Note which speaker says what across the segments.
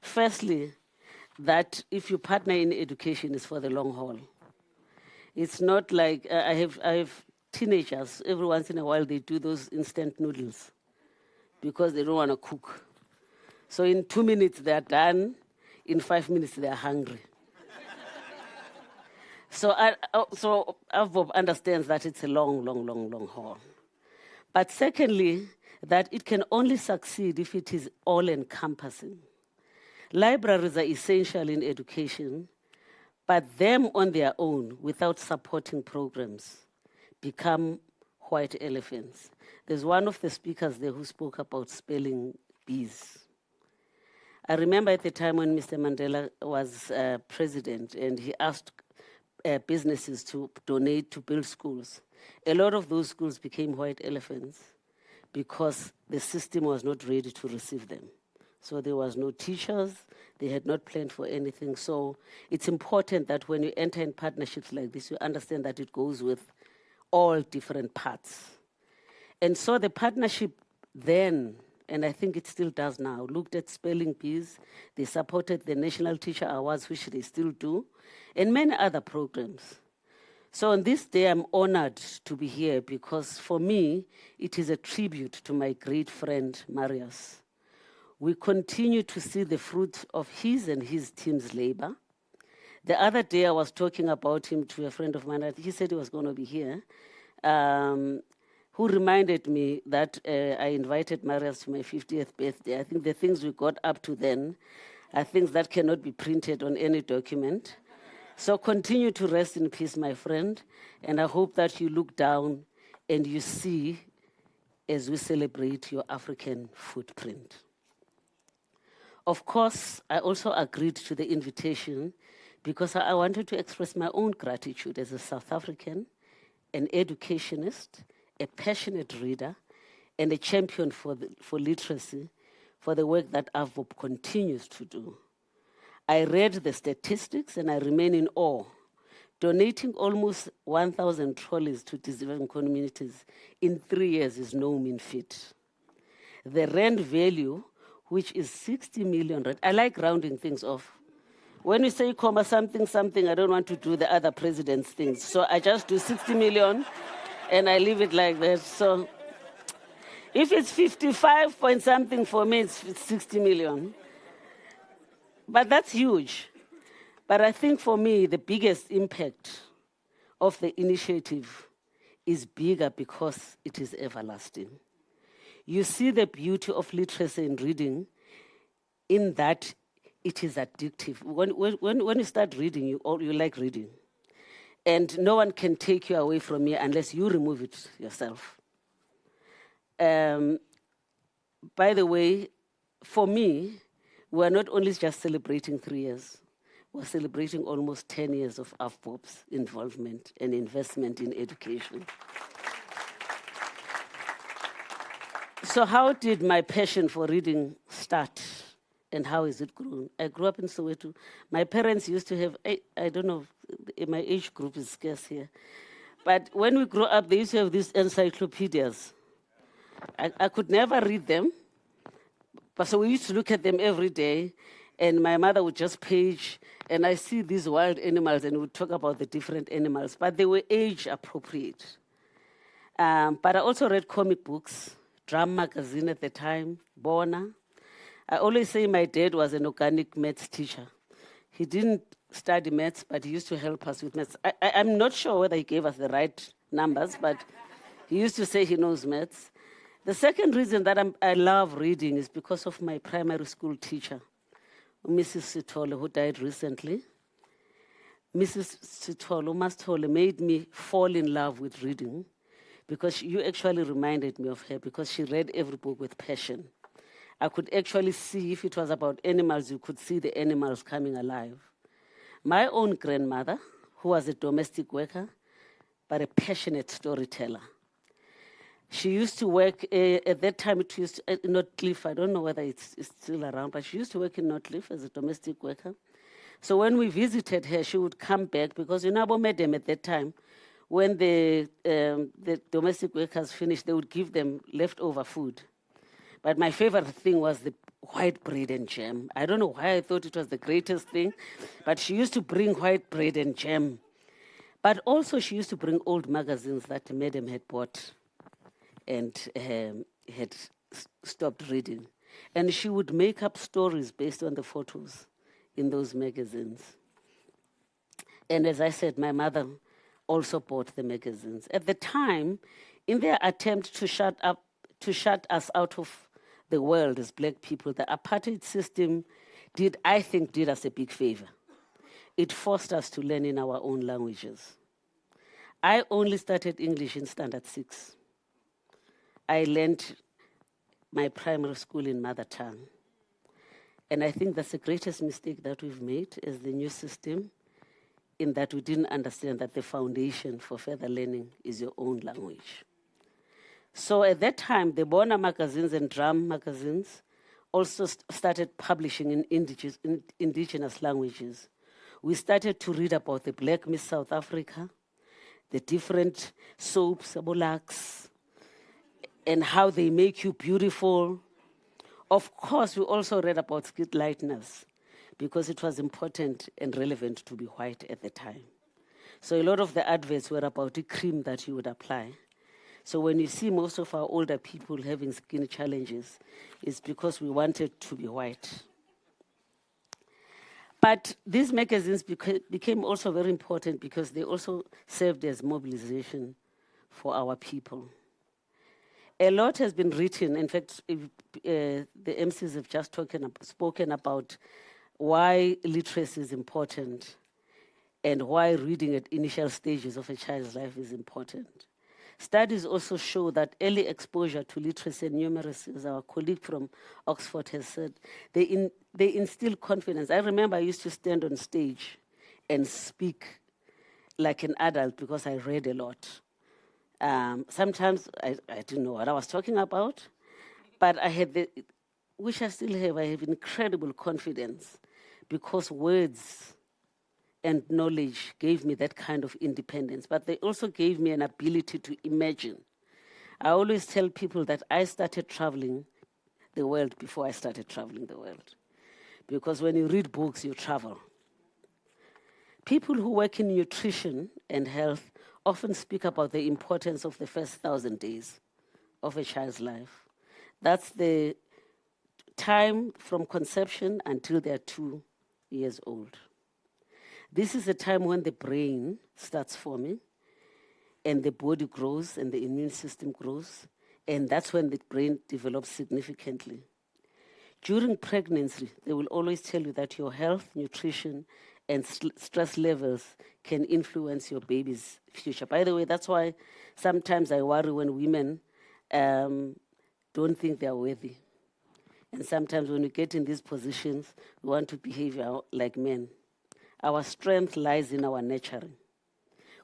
Speaker 1: Firstly, that if you partner in education, it's for the long haul. It's not like I have teenagers. Every once in a while, they do those instant noodles because they don't want to cook. So in 2 minutes, they're done. In 5 minutes, they're hungry. So AVBOB understands that it's a long haul. But secondly, that it can only succeed if it is all-encompassing. Libraries are essential in education, but them on their own, without supporting programs, become white elephants. There's one of the speakers there who spoke about spelling bees. I remember at the time when Mr. Mandela was president and he asked businesses to donate to build schools. A lot of those schools became white elephants because the system was not ready to receive them. So there was no teachers, they had not planned for anything. So it's important that when you enter in partnerships like this, you understand that it goes with all different parts. And so the partnership then, and I think it still does now, looked at spelling bees. They supported the National Teacher Awards, which they still do, and many other programs. So on this day, I'm honored to be here because for me, it is a tribute to my great friend, Marius. We continue to see the fruit of his and his team's labor. The other day, I was talking about him to a friend of mine. He said he was going to be here, who reminded me that I invited Marius to my 50th birthday. I think the things we got up to then are things that cannot be printed on any document. So continue to rest in peace, my friend, and I hope that you look down and you see as we celebrate your African footprint. Of course, I also agreed to the invitation because I wanted to express my own gratitude as a South African, an educationist, a passionate reader, and a champion for literacy, for the work that AVBOB continues to do. I read the statistics and I remain in awe. Donating almost 1,000 trolleys to deserving communities in 3 years is no mean feat. The rand value, which is 60 million rand, I like rounding things off. When we say comma something, something, I don't want to do the other president's things. So I just do 60 million and I leave it like that. So if it's 55 point something for me, it's 60 million. But that's huge. But I think for me, the biggest impact of the initiative is bigger because it is everlasting. You see the beauty of literacy and reading in that it is addictive. When you start reading, you like reading. And no one can take you away from me unless you remove it yourself. By the way, for me, we're not only just celebrating 3 years, we're celebrating almost 10 years of AVBOB's involvement and investment in education. So how did my passion for reading start and how has it grown? I grew up in Soweto. My parents used to have, I don't know, my age group is scarce here, but when we grew up, they used to have these encyclopedias. I could never read them, but so we used to look at them every day, and my mother would just page, and I see these wild animals, and we would talk about the different animals, but they were age appropriate. But I also read comic books, Drum magazine at the time, Bona. I always say my dad was an organic maths teacher. He didn't study maths, but he used to help us with maths. I'm not sure whether he gave us the right numbers, but he used to say he knows maths. The second reason that I love reading is because of my primary school teacher, Mrs. Sithole, who died recently. Mrs. Sithole, Mastole, made me fall in love with reading because you actually reminded me of her because she read every book with passion. I could actually see, if it was about animals, you could see the animals coming alive. My own grandmother, who was a domestic worker, but a passionate storyteller. She used to work, at that time it used to, Northcliffe, I don't know whether it's still around, but she used to work in Northcliffe as a domestic worker. So when we visited her, she would come back, because you know, madam at that time, when the domestic workers finished, they would give them leftover food. But my favorite thing was the white bread and jam. I don't know why I thought it was the greatest thing, but she used to bring white bread and jam. But also she used to bring old magazines that Madam had bought and had stopped reading. And she would make up stories based on the photos in those magazines. And as I said, my mother also bought the magazines. At the time, in their attempt to shut us out of the world as black people, the apartheid system did us a big favor. It forced us to learn in our own languages. I only started English in standard 6. I learned my primary school in mother tongue. And I think that's the greatest mistake that we've made as the new system, in that we didn't understand that the foundation for further learning is your own language. So at that time, the Bona magazines and Drum magazines also started publishing in indigenous languages. We started to read about the Black Miss South Africa, the different soaps, Abolaks, and how they make you beautiful. Of course, we also read about skid lightness, because it was important and relevant to be white at the time. So a lot of the adverts were about the cream that you would apply. So when you see most of our older people having skin challenges, it's because we wanted to be white. But these magazines became also very important because they also served as mobilization for our people. A lot has been written. In fact, the MCs have just spoken about why literacy is important and why reading at initial stages of a child's life is important. Studies also show that early exposure to literacy and numeracy, as our colleague from Oxford has said, they instill confidence. I remember I used to stand on stage and speak like an adult because I read a lot. Sometimes I didn't know what I was talking about, but I had which I still have, I have incredible confidence because words and knowledge gave me that kind of independence, but they also gave me an ability to imagine. I always tell people that I started traveling the world before I started traveling the world. Because when you read books, you travel. People who work in nutrition and health often speak about the importance of the first 1,000 days of a child's life. That's the time from conception until they're 2 years old. This is a time when the brain starts forming and the body grows and the immune system grows, and that's when the brain develops significantly. During pregnancy, they will always tell you that your health, nutrition, and stress levels can influence your baby's future. By the way, that's why sometimes I worry when women don't think they're worthy. And sometimes when we get in these positions, we want to behave like men. Our strength lies in our nurturing.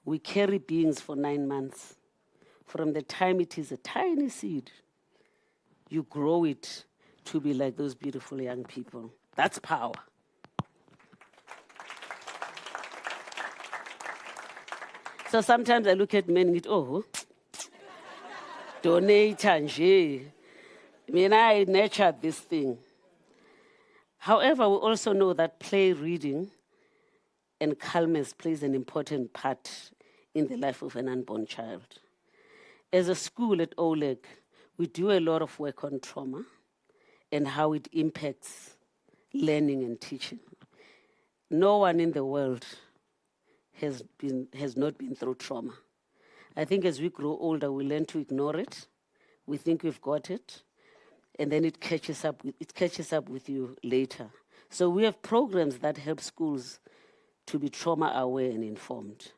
Speaker 1: We carry beings for 9 months. From the time it is a tiny seed, you grow it to be like those beautiful young people. That's power. So sometimes I look at men and go, donate nje. I mean, I nurtured this thing. However, we also know that play, reading, and calmness plays an important part in the life of an unborn child. As a school at OLEG, we do a lot of work on trauma and how it impacts learning and teaching. No one in the world has not been through trauma. I think as we grow older, we learn to ignore it. We think we've got it, and then it catches up with you later. So we have programs that help schools to be trauma aware and informed.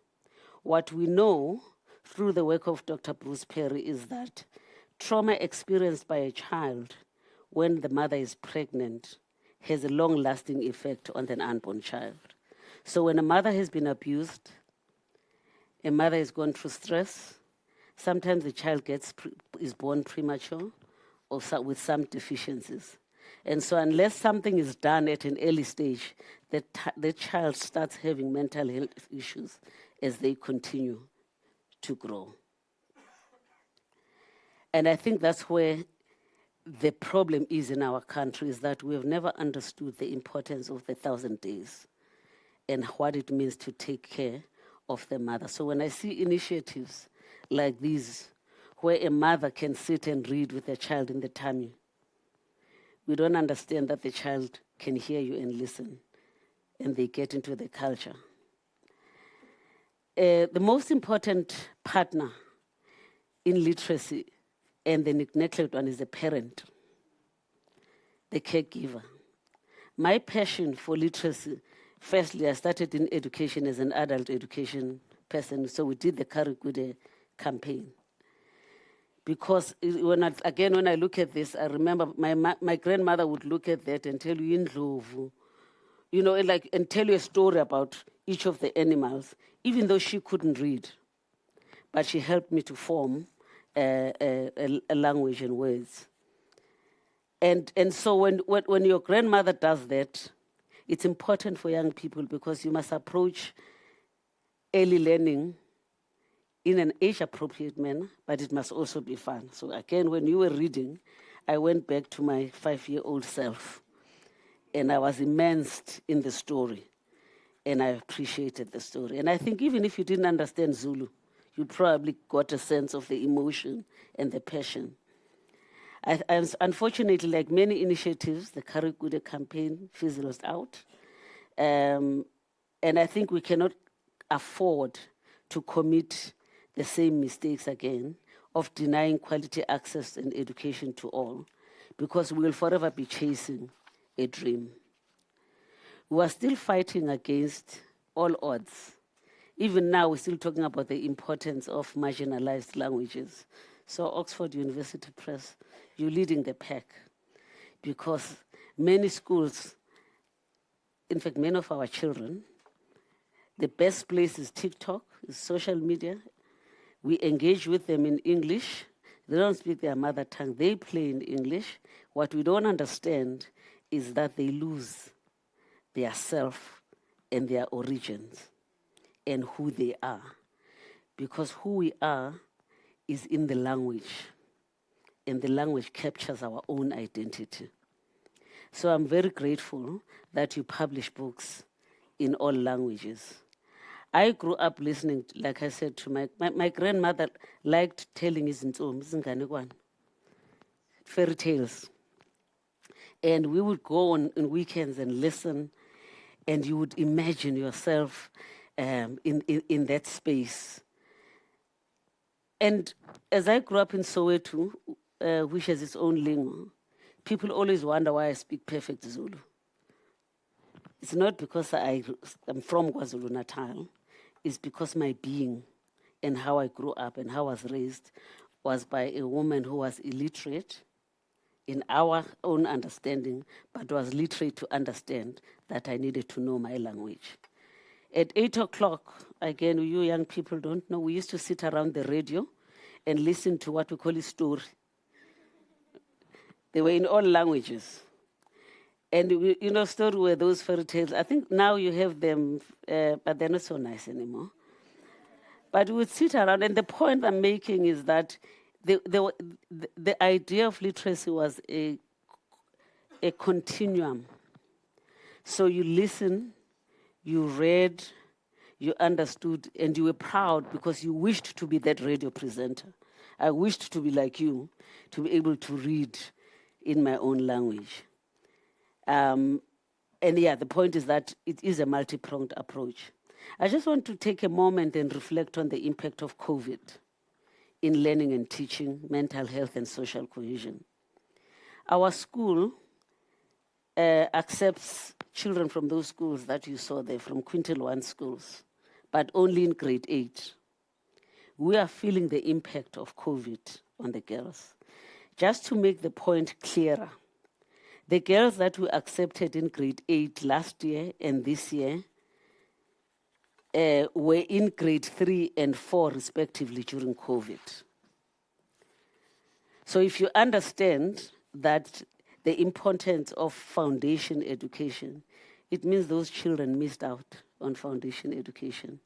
Speaker 1: What we know through the work of Dr. Bruce Perry is that trauma experienced by a child when the mother is pregnant has a long-lasting effect on an unborn child. So when a mother has been abused, a mother has gone through stress, sometimes the child is born premature or with some deficiencies. And so unless something is done at an early stage, the child starts having mental health issues as they continue to grow. And I think that's where the problem is in our country is that we have never understood the importance of the 1,000 days and what it means to take care of the mother. So when I see initiatives like these, where a mother can sit and read with a child in the tummy, we don't understand that the child can hear you and listen, and they get into the culture. The most important partner in literacy and the neglected one is the parent, the caregiver. My passion for literacy, firstly, I started in education as an adult education person, so we did the Karikude campaign. Because when I look at this, I remember my grandmother would look at that and tell you in Ndlovu, and tell you a story about each of the animals, even though she couldn't read. But she helped me to form a language and words. And so when your grandmother does that, it's important for young people because you must approach early learning in an age-appropriate manner, but it must also be fun. So again, when you were reading, I went back to my 5-year-old self, and I was immersed in the story, and I appreciated the story. And I think even if you didn't understand Zulu, you probably got a sense of the emotion and the passion. Unfortunately, like many initiatives, the Karikude campaign fizzles out. And I think we cannot afford to commit the same mistakes again of denying quality access and education to all, because we will forever be chasing a dream. We are still fighting against all odds. Even now, we're still talking about the importance of marginalized languages. So Oxford University Press, you're leading the pack, because many schools, in fact, many of our children, the best place is TikTok, is social media. We engage with them in English. They don't speak their mother tongue. They play in English. What we don't understand is that they lose their self and their origins and who they are. Because who we are is in the language, and the language captures our own identity. So I'm very grateful that you publish books in all languages. I grew up listening, like I said, to my grandmother liked telling fairy tales. And we would go on weekends and listen, and you would imagine yourself in that space. And as I grew up in Soweto, which has its own lingo, people always wonder why I speak perfect Zulu. It's not because I'm from KwaZulu-Natal. It's because my being and how I grew up and how I was raised was by a woman who was illiterate in our own understanding, but was literate to understand that I needed to know my language. At 8 o'clock, again, you young people don't know, we used to sit around the radio and listen to what we call a story. They were in all languages. And, story were those fairy tales. I think now you have them, but they're not so nice anymore. But we would sit around, and the point I'm making is that the idea of literacy was a continuum. So you listen, you read, you understood, and you were proud because you wished to be that radio presenter. I wished to be like you, to be able to read in my own language. And the point is that it is a multi-pronged approach. I just want to take a moment and reflect on the impact of COVID in learning and teaching, mental health, and social cohesion. Our school accepts children from those schools that you saw there, from Quintile 1 schools, but only in grade 8. We are feeling the impact of COVID on the girls. Just to make the point clearer, the girls that we accepted in grade 8 last year and this year were in grade 3 and 4 respectively during COVID. So if you understand that the importance of foundation education, it means those children missed out on foundation education.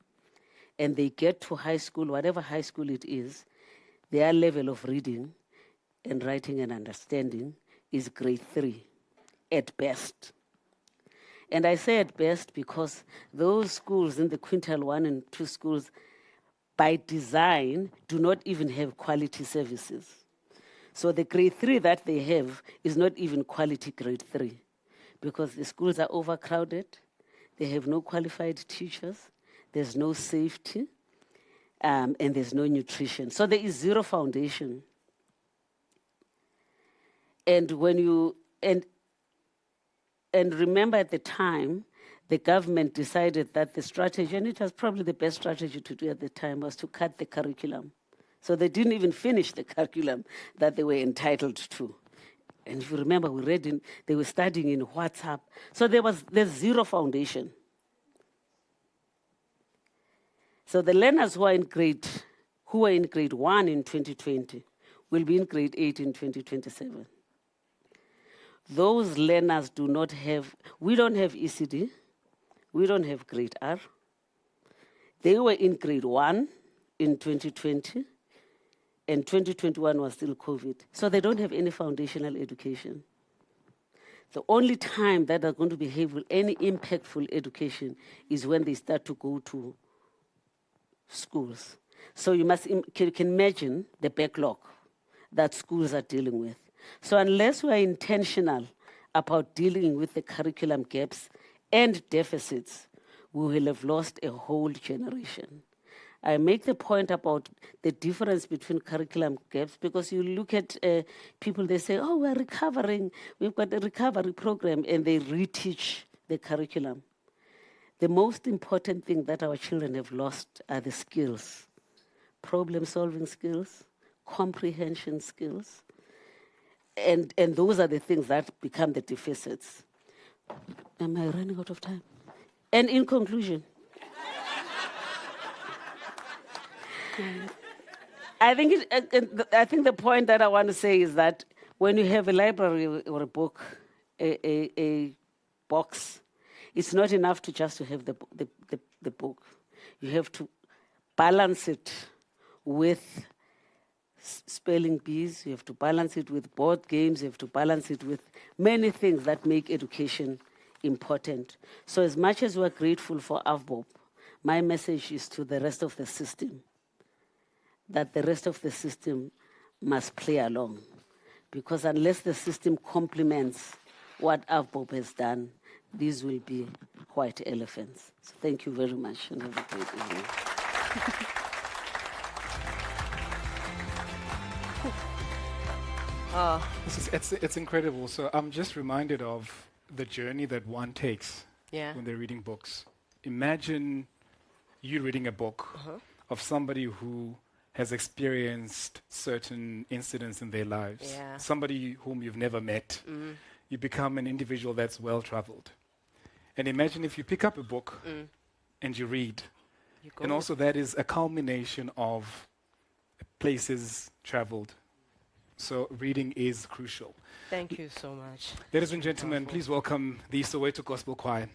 Speaker 1: And they get to high school, whatever high school it is, their level of reading and writing and understanding is grade 3 at best. And I say at best because those schools in the quintile 1 and 2 schools, by design, do not even have quality services. So the grade 3 that they have is not even quality grade 3 because the schools are overcrowded, they have no qualified teachers, there's no safety, and there's no nutrition. So there is zero foundation. And when you, and remember at the time, the government decided that the strategy, and it was probably the best strategy to do at the time, was to cut the curriculum. So they didn't even finish the curriculum that they were entitled to. And if you remember, we read they were studying in WhatsApp. So there's zero foundation. So the learners who are in grade 1 in 2020 will be in grade 8 in 2027. Those learners do not have, we don't have ECD, we don't have grade R. They were in grade 1 in 2020, and 2021 was still COVID. So they don't have any foundational education. The only time that they're going to behave with any impactful education is when they start to go to schools. So you can imagine the backlog that schools are dealing with. So unless we are intentional about dealing with the curriculum gaps and deficits, we will have lost a whole generation. I make the point about the difference between curriculum gaps because you look at people, they say, oh, we're recovering, we've got a recovery program, and they reteach the curriculum. The most important thing that our children have lost are the skills, problem-solving skills, comprehension skills, and those are the things that become the deficits. Am I running out of time? And in conclusion, I think the point that I want to say is that when you have a library or a book, a box, it's not enough to just to have the book. You have to balance it with spelling bees, you have to balance it with board games, you have to balance it with many things that make education important. So as much as we're grateful for AVBOB, my message is to the rest of the system, that the rest of the system must play along. Because unless the system complements what AVBOB has done, these will be white elephants. So thank you very much and have a great evening.
Speaker 2: It's incredible. So I'm just reminded of the journey that one takes when they're reading books. Imagine you reading a book of somebody who has experienced certain incidents in their lives, somebody whom you've never met. You become an individual that's well-traveled. And imagine if you pick up a book and you read, and also that is a culmination of places traveled. So reading is crucial.
Speaker 3: Thank you so much.
Speaker 2: Ladies and gentlemen, please welcome the Soweto Gospel Choir.